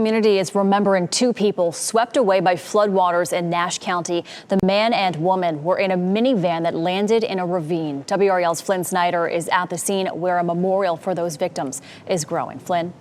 community is remembering two people swept away by floodwaters in Nash County. The man and woman were in a minivan that landed in a ravine. WRAL's Flynn Snyder is at the scene where a memorial for those victims is growing. Flynn.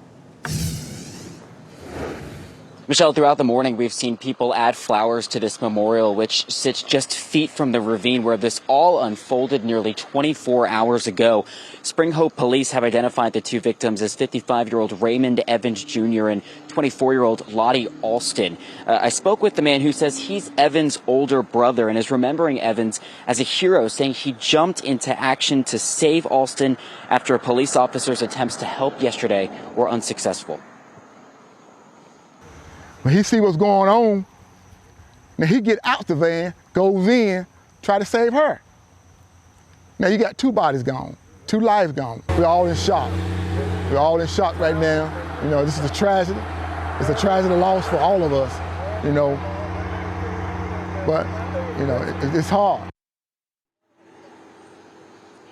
Michelle, throughout the morning, we've seen people add flowers to this memorial, which sits just feet from the ravine where this all unfolded nearly 24 hours ago. Spring Hope police have identified the two victims as 55-year-old Raymond Evans Jr. and 24-year-old Lottie Alston. I spoke with the man who says he's Evans' older brother and is remembering Evans as a hero, saying he jumped into action to save Alston after a police officer's attempts to help yesterday were unsuccessful. When he see what's going on, now he get out the van, goes in, try to save her. Now you got two bodies gone, two lives gone. We're all in shock. We're all in shock right now. You know, this is a tragedy. It's a tragedy loss for all of us, you know. But, you know, it's hard.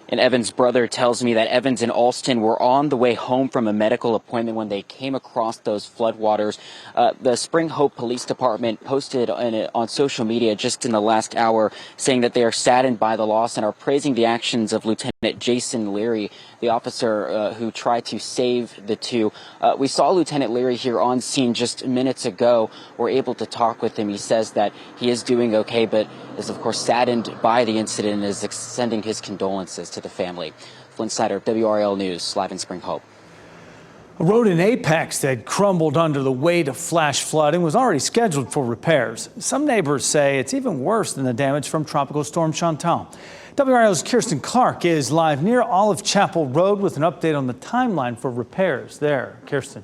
And Evans' brother tells me that Evans and Alston were on the way home from a medical appointment when they came across those floodwaters. The Spring Hope Police Department posted on social media just in the last hour saying that they are saddened by the loss and are praising the actions of Lieutenant Jason Leary, the officer who tried to save the two. We saw Lieutenant Leary here on scene just minutes ago. We're able to talk with him. He says that he is doing okay, but is, of course, saddened by the incident and is extending his condolences to the family. Flynn Snyder, WRAL News, live in Spring Hope. A road in Apex that crumbled under the weight of flash flooding was already scheduled for repairs. Some neighbors say it's even worse than the damage from Tropical Storm Chantal. WRAL's Kirsten Clark is live near Olive Chapel Road with an update on the timeline for repairs there. Kirsten.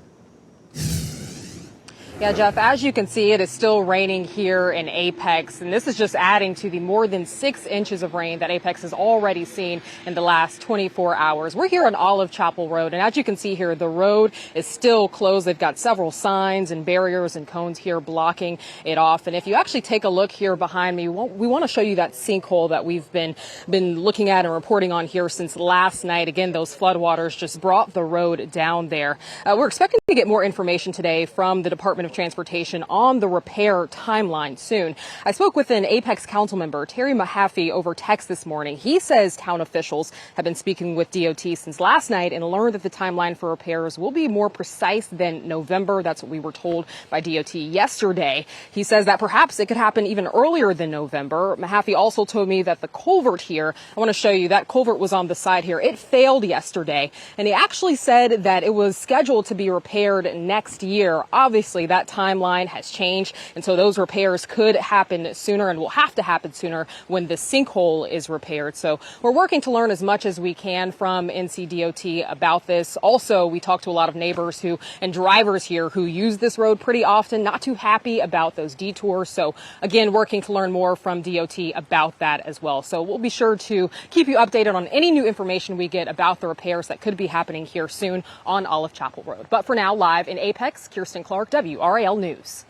Yeah, Jeff, as you can see, it is still raining here in Apex, and this is just adding to the more than 6 inches of rain that Apex has already seen in the last 24 hours. We're here on Olive Chapel Road, and as you can see here, the road is still closed. They've got several signs and barriers and cones here blocking it off. And if you actually take a look here behind me, we want to show you that sinkhole that we've been looking at and reporting on here since last night. Again, those floodwaters just brought the road down there. We're expecting to get more information today from the Department of Transportation on the repair timeline soon. I spoke with an Apex council member, Terry Mahaffey, over text this morning. He says town officials have been speaking with DOT since last night and learned that the timeline for repairs will be more precise than November. That's what we were told by DOT yesterday. He says that perhaps it could happen even earlier than November. Mahaffey also told me that the culvert here, I want to show you, that culvert was on the side here. It failed yesterday, and he actually said that it was scheduled to be repaired next year. Obviously, that timeline has changed, and so those repairs could happen sooner and will have to happen sooner when the sinkhole is repaired. So we're working to learn as much as we can from NCDOT about this. Also, we talked to a lot of neighbors and drivers here who use this road pretty often, not too happy about those detours. So again, working to learn more from DOT about that as well. So we'll be sure to keep you updated on any new information we get about the repairs that could be happening here soon on Olive Chapel Road. But for now, live in Apex, Kirsten Clark, WRAL News.